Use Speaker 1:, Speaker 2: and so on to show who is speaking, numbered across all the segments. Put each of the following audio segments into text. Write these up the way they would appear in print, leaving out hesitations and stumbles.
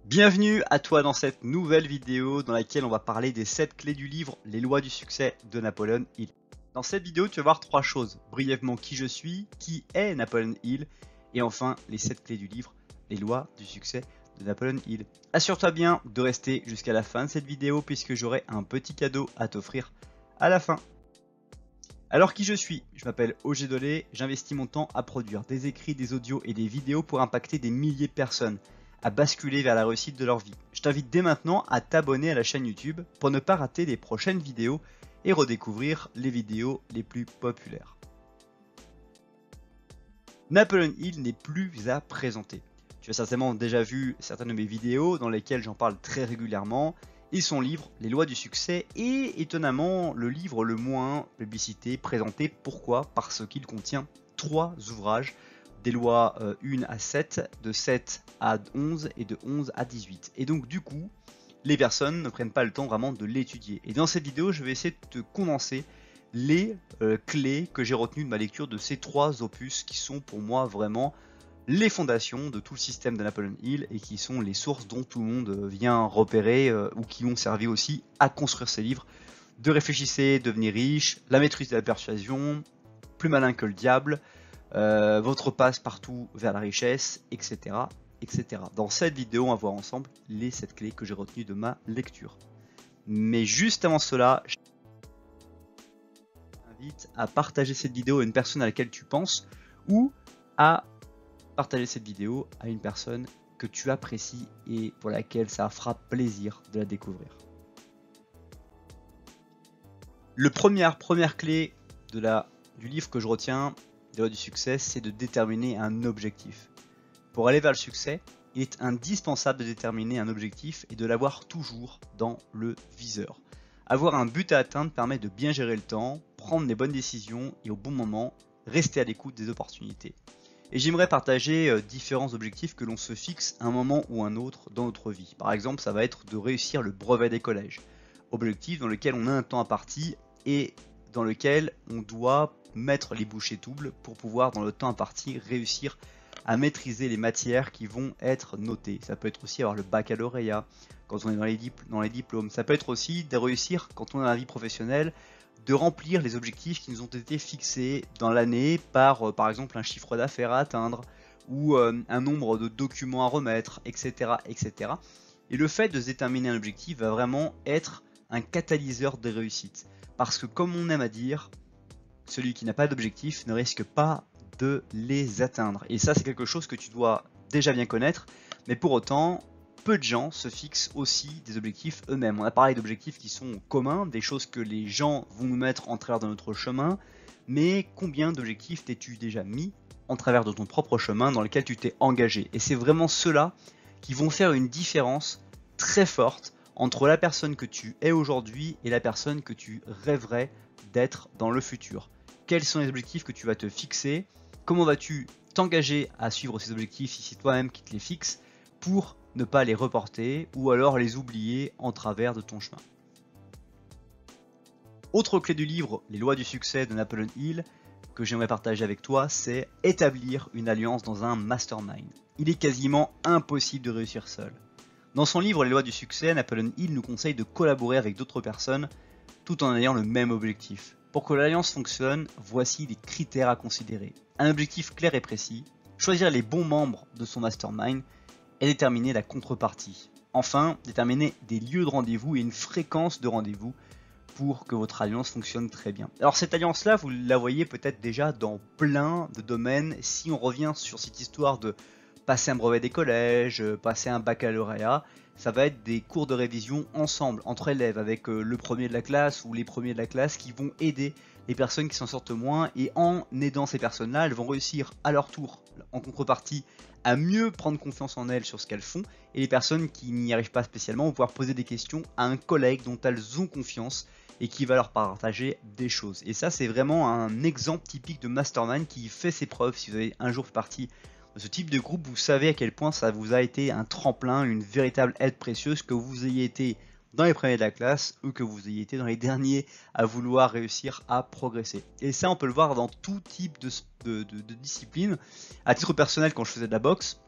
Speaker 1: Bienvenue à toi dans cette nouvelle vidéo dans laquelle on va parler des 7 clés du livre Les lois du succès de Napoleon Hill. Dans cette vidéo, tu vas voir 3 choses. Brièvement qui je suis, qui est Napoleon Hill et enfin les 7 clés du livre Les lois du succès de Napoleon Hill. Assure-toi bien de rester jusqu'à la fin de cette vidéo puisque j'aurai un petit cadeau à t'offrir à la fin. Alors qui je suis? Je m'appelle Ogé Dolé, j'investis mon temps à produire des écrits, des audios et des vidéos pour impacter des milliers de personnes à basculer vers la réussite de leur vie. Je t'invite dès maintenant à t'abonner à la chaîne YouTube pour ne pas rater les prochaines vidéos et redécouvrir les vidéos les plus populaires. Napoleon Hill n'est plus à présenter. Tu as certainement déjà vu certaines de mes vidéos dans lesquelles j'en parle très régulièrement et son livre Les lois du succès est étonnamment le livre le moins publicité, présenté. Pourquoi? Parce qu'il contient 3 ouvrages, des lois 1 à 7, de 7 à 11 et de 11 à 18. Et donc du coup, les personnes ne prennent pas le temps vraiment de l'étudier. Et dans cette vidéo, je vais essayer de te condenser les clés que j'ai retenues de ma lecture de ces 3 opus qui sont pour moi vraiment les fondations de tout le système de Napoleon Hill et qui sont les sources dont tout le monde vient repérer ou qui ont servi aussi à construire ces livres. De Réfléchissez, devenir riche, La maîtrise de la persuasion, Plus malin que le diable, votre passe partout vers la richesse, etc., etc. Dans cette vidéo, on va voir ensemble les 7 clés que j'ai retenues de ma lecture. Mais juste avant cela, je t'invite à partager cette vidéo à une personne à laquelle tu penses ou à partager cette vidéo à une personne que tu apprécies et pour laquelle ça fera plaisir de la découvrir. La première clé du livre que je retiens, des lois du succès, c'est de déterminer un objectif. Pour aller vers le succès, il est indispensable de déterminer un objectif et de l'avoir toujours dans le viseur. Avoir un but à atteindre permet de bien gérer le temps, prendre les bonnes décisions et au bon moment, rester à l'écoute des opportunités. Et j'aimerais partager différents objectifs que l'on se fixe à un moment ou un autre dans notre vie. Par exemple, ça va être de réussir le brevet des collèges. Objectif dans lequel on a un temps imparti et dans lequel on doit mettre les bouchées doubles pour pouvoir, dans le temps imparti, réussir à maîtriser les matières qui vont être notées. Ça peut être aussi avoir le baccalauréat quand on est dans les diplômes. Ça peut être aussi de réussir quand on est dans la vie professionnelle, de remplir les objectifs qui nous ont été fixés dans l'année par exemple un chiffre d'affaires à atteindre ou un nombre de documents à remettre, etc., etc. Et le fait de se déterminer un objectif va vraiment être un catalyseur de réussite. Parce que comme on aime à dire, celui qui n'a pas d'objectif ne risque pas de les atteindre. Et ça, c'est quelque chose que tu dois déjà bien connaître. Mais pour autant, peu de gens se fixent aussi des objectifs eux-mêmes. On a parlé d'objectifs qui sont communs, des choses que les gens vont nous mettre en travers de notre chemin. Mais combien d'objectifs t'es-tu déjà mis en travers de ton propre chemin dans lequel tu t'es engagé? Et c'est vraiment ceux-là qui vont faire une différence très forte entre la personne que tu es aujourd'hui et la personne que tu rêverais d'être dans le futur. Quels sont les objectifs que tu vas te fixer? Comment vas-tu t'engager à suivre ces objectifs si c'est toi-même qui te les fixes pour ne pas les reporter ou alors les oublier en travers de ton chemin? Autre clé du livre, Les lois du succès de Napoleon Hill, que j'aimerais partager avec toi, c'est établir une alliance dans un mastermind. Il est quasiment impossible de réussir seul. Dans son livre Les lois du succès, Napoleon Hill nous conseille de collaborer avec d'autres personnes tout en ayant le même objectif. Pour que l'alliance fonctionne, voici les critères à considérer. Un objectif clair et précis, choisir les bons membres de son mastermind et déterminer la contrepartie. Enfin, déterminer des lieux de rendez-vous et une fréquence de rendez-vous pour que votre alliance fonctionne très bien. Alors cette alliance-là, vous la voyez peut-être déjà dans plein de domaines. Si on revient sur cette histoire de passer un brevet des collèges, passer un baccalauréat, ça va être des cours de révision ensemble, entre élèves, avec le premier de la classe ou les premiers de la classe qui vont aider les personnes qui s'en sortent moins, et en aidant ces personnes-là, elles vont réussir à leur tour, en contrepartie, à mieux prendre confiance en elles sur ce qu'elles font, et les personnes qui n'y arrivent pas spécialement vont pouvoir poser des questions à un collègue dont elles ont confiance et qui va leur partager des choses. Et ça, c'est vraiment un exemple typique de mastermind qui fait ses preuves. Si vous avez un jour fait partie de ce type de groupe, vous savez à quel point ça vous a été un tremplin, une véritable aide précieuse, que vous ayez été dans les premiers de la classe ou que vous ayez été dans les derniers à vouloir réussir à progresser. Et ça, on peut le voir dans tout type de discipline. À titre personnel, quand je faisais de la boxe,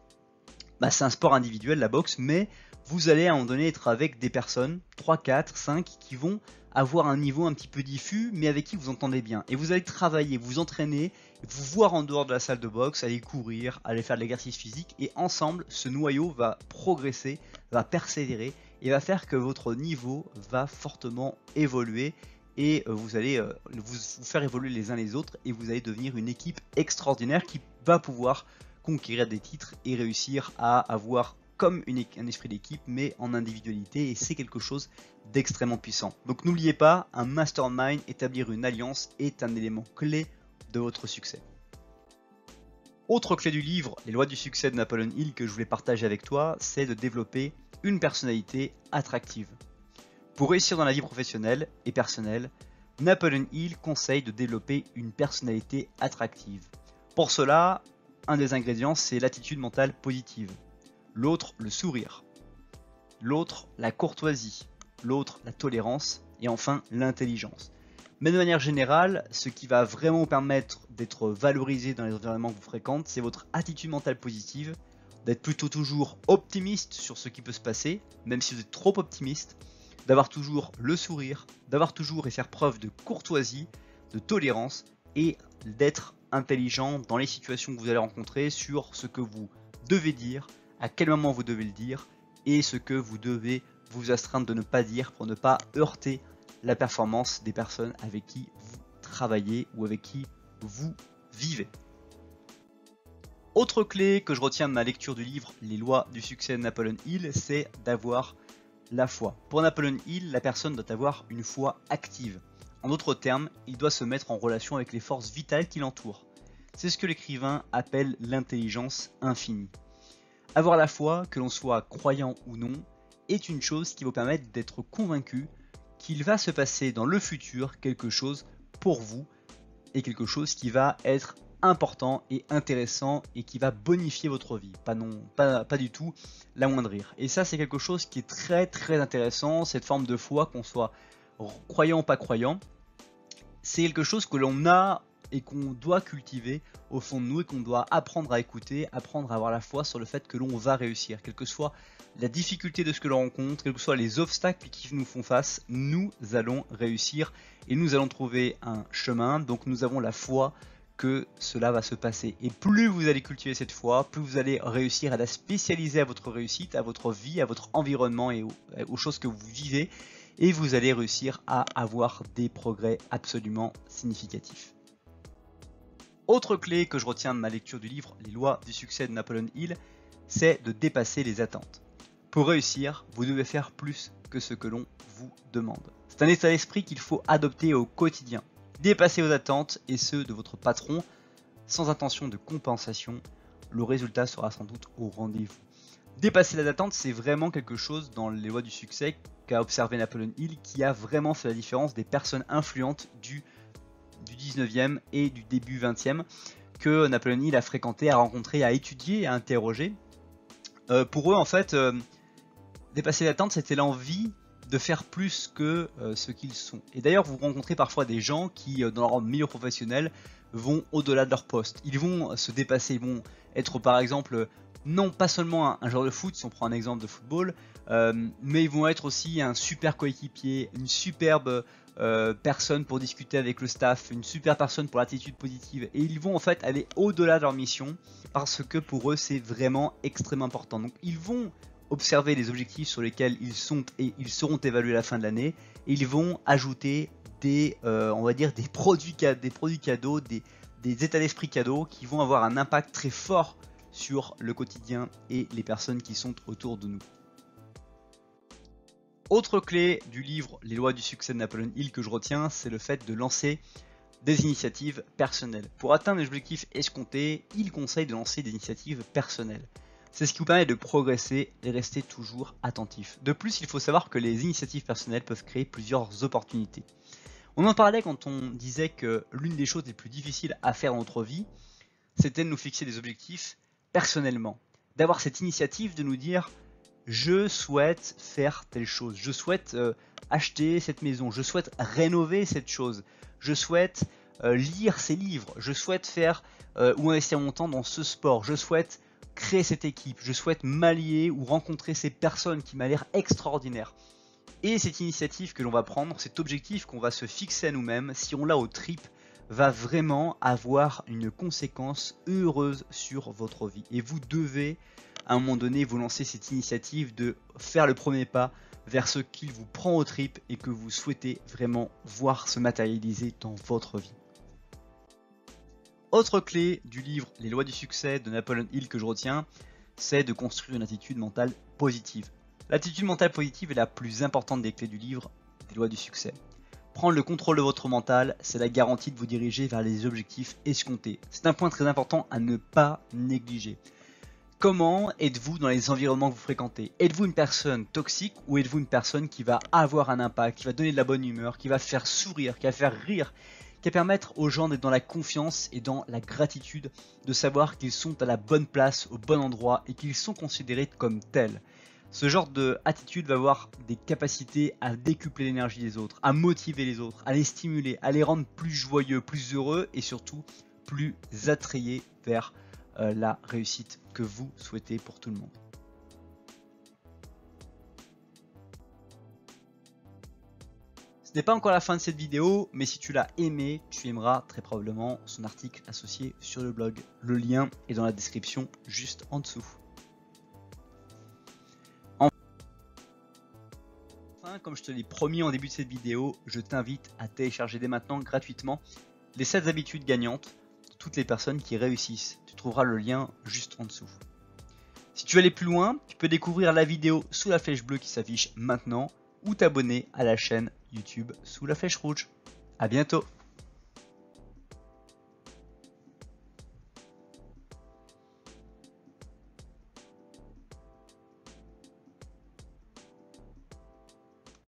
Speaker 1: Bah, c'est un sport individuel, la boxe, mais vous allez à un moment donné être avec des personnes, 3, 4, 5, qui vont avoir un niveau un petit peu diffus, mais avec qui vous entendez bien. Et vous allez travailler, vous entraîner, vous voir en dehors de la salle de boxe, aller courir, aller faire de l'exercice physique, et ensemble, ce noyau va progresser, va persévérer, et va faire que votre niveau va fortement évoluer, et vous allez vous faire évoluer les uns les autres, et vous allez devenir une équipe extraordinaire qui va pouvoir conquérir des titres et réussir à avoir comme un esprit d'équipe mais en individualité, et c'est quelque chose d'extrêmement puissant. Donc n'oubliez pas, un mastermind, établir une alliance est un élément clé de votre succès. Autre clé du livre, Les lois du succès de Napoleon Hill, que je voulais partager avec toi, c'est de développer une personnalité attractive. Pour réussir dans la vie professionnelle et personnelle, Napoleon Hill conseille de développer une personnalité attractive. Pour cela, un des ingrédients, c'est l'attitude mentale positive. L'autre, le sourire. L'autre, la courtoisie. L'autre, la tolérance. Et enfin, l'intelligence. Mais de manière générale, ce qui va vraiment vous permettre d'être valorisé dans les environnements que vous fréquentez, c'est votre attitude mentale positive, d'être plutôt toujours optimiste sur ce qui peut se passer, même si vous êtes trop optimiste, d'avoir toujours le sourire, d'avoir toujours et faire preuve de courtoisie, de tolérance et d'être intelligent dans les situations que vous allez rencontrer sur ce que vous devez dire, à quel moment vous devez le dire et ce que vous devez vous astreindre de ne pas dire pour ne pas heurter la performance des personnes avec qui vous travaillez ou avec qui vous vivez. Autre clé que je retiens de ma lecture du livre Les lois du succès de Napoleon Hill, c'est d'avoir la foi. Pour Napoleon Hill, la personne doit avoir une foi active. En d'autres termes, il doit se mettre en relation avec les forces vitales qui l'entourent. C'est ce que l'écrivain appelle l'intelligence infinie. Avoir la foi, que l'on soit croyant ou non, est une chose qui vous permet d'être convaincu qu'il va se passer dans le futur quelque chose pour vous et quelque chose qui va être important et intéressant et qui va bonifier votre vie, pas du tout l'amoindrir. Et ça, c'est quelque chose qui est très intéressant, cette forme de foi, qu'on soit croyant ou pas croyant, c'est quelque chose que l'on a et qu'on doit cultiver au fond de nous et qu'on doit apprendre à écouter, apprendre à avoir la foi sur le fait que l'on va réussir, quelle que soit la difficulté de ce que l'on rencontre, quels que soient les obstacles qui nous font face, nous allons réussir et nous allons trouver un chemin. Donc nous avons la foi que cela va se passer. Et plus vous allez cultiver cette foi, plus vous allez réussir à la spécialiser à votre réussite, à votre vie, à votre environnement et aux choses que vous vivez. Et vous allez réussir à avoir des progrès absolument significatifs. Autre clé que je retiens de ma lecture du livre Les lois du succès de Napoleon Hill, c'est de dépasser les attentes. Pour réussir, vous devez faire plus que ce que l'on vous demande. C'est un état d'esprit qu'il faut adopter au quotidien. Dépassez vos attentes et ceux de votre patron sans intention de compensation. Le résultat sera sans doute au rendez-vous. Dépasser les attentes, c'est vraiment quelque chose dans les lois du succès qu'a observé Napoleon Hill, qui a vraiment fait la différence des personnes influentes du 19e et du début 20e que Napoleon Hill a fréquenté, a rencontré, a étudié, a interrogé. Pour eux, en fait, dépasser les attentes, c'était l'envie de faire plus que ce qu'ils sont. Et d'ailleurs, vous rencontrez parfois des gens qui, dans leur milieu professionnel, vont au-delà de leur poste. Ils vont se dépasser, ils vont être par exemple, non pas seulement un joueur de foot, si on prend un exemple de football, mais ils vont être aussi un super coéquipier, une superbe personne pour discuter avec le staff, une super personne pour l'attitude positive. Et ils vont en fait aller au-delà de leur mission parce que pour eux, c'est vraiment extrêmement important. Donc ils vont observer les objectifs sur lesquels ils sont et ils seront évalués à la fin de l'année, et ils vont ajouter on va dire des produits cadeaux, des états d'esprit cadeaux qui vont avoir un impact très fort sur le quotidien et les personnes qui sont autour de nous. Autre clé du livre Les lois du succès de Napoleon Hill que je retiens, c'est le fait de lancer des initiatives personnelles. Pour atteindre les objectifs escomptés, il conseille de lancer des initiatives personnelles. C'est ce qui vous permet de progresser et rester toujours attentif. De plus, il faut savoir que les initiatives personnelles peuvent créer plusieurs opportunités. On en parlait quand on disait que l'une des choses les plus difficiles à faire dans notre vie, c'était de nous fixer des objectifs personnellement. D'avoir cette initiative de nous dire « je souhaite faire telle chose, je souhaite acheter cette maison, je souhaite rénover cette chose, je souhaite lire ces livres, je souhaite faire ou investir mon temps dans ce sport, je souhaite créer cette équipe, je souhaite m'allier ou rencontrer ces personnes qui m'a l'air extraordinaires. Et cette initiative que l'on va prendre, cet objectif qu'on va se fixer à nous-mêmes, si on l'a au trip, va vraiment avoir une conséquence heureuse sur votre vie. Et vous devez, à un moment donné, vous lancer cette initiative de faire le premier pas vers ce qu'il vous prend au trip et que vous souhaitez vraiment voir se matérialiser dans votre vie. Autre clé du livre Les lois du succès de Napoleon Hill que je retiens, c'est de construire une attitude mentale positive. L'attitude mentale positive est la plus importante des clés du livre des lois du succès. Prendre le contrôle de votre mental, c'est la garantie de vous diriger vers les objectifs escomptés. C'est un point très important à ne pas négliger. Comment êtes-vous dans les environnements que vous fréquentez? Êtes-vous une personne toxique ou êtes-vous une personne qui va avoir un impact, qui va donner de la bonne humeur, qui va faire sourire, qui va faire rire, qui va permettre aux gens d'être dans la confiance et dans la gratitude, de savoir qu'ils sont à la bonne place, au bon endroit et qu'ils sont considérés comme tels. Ce genre d'attitude va avoir des capacités à décupler l'énergie des autres, à motiver les autres, à les stimuler, à les rendre plus joyeux, plus heureux et surtout plus attrayés vers la réussite que vous souhaitez pour tout le monde. Ce n'est pas encore la fin de cette vidéo, mais si tu l'as aimé, tu aimeras très probablement son article associé sur le blog. Le lien est dans la description juste en dessous. Comme je te l'ai promis en début de cette vidéo, je t'invite à télécharger dès maintenant gratuitement les 7 habitudes gagnantes de toutes les personnes qui réussissent. Tu trouveras le lien juste en dessous. Si tu veux aller plus loin, tu peux découvrir la vidéo sous la flèche bleue qui s'affiche maintenant ou t'abonner à la chaîne YouTube sous la flèche rouge. À bientôt!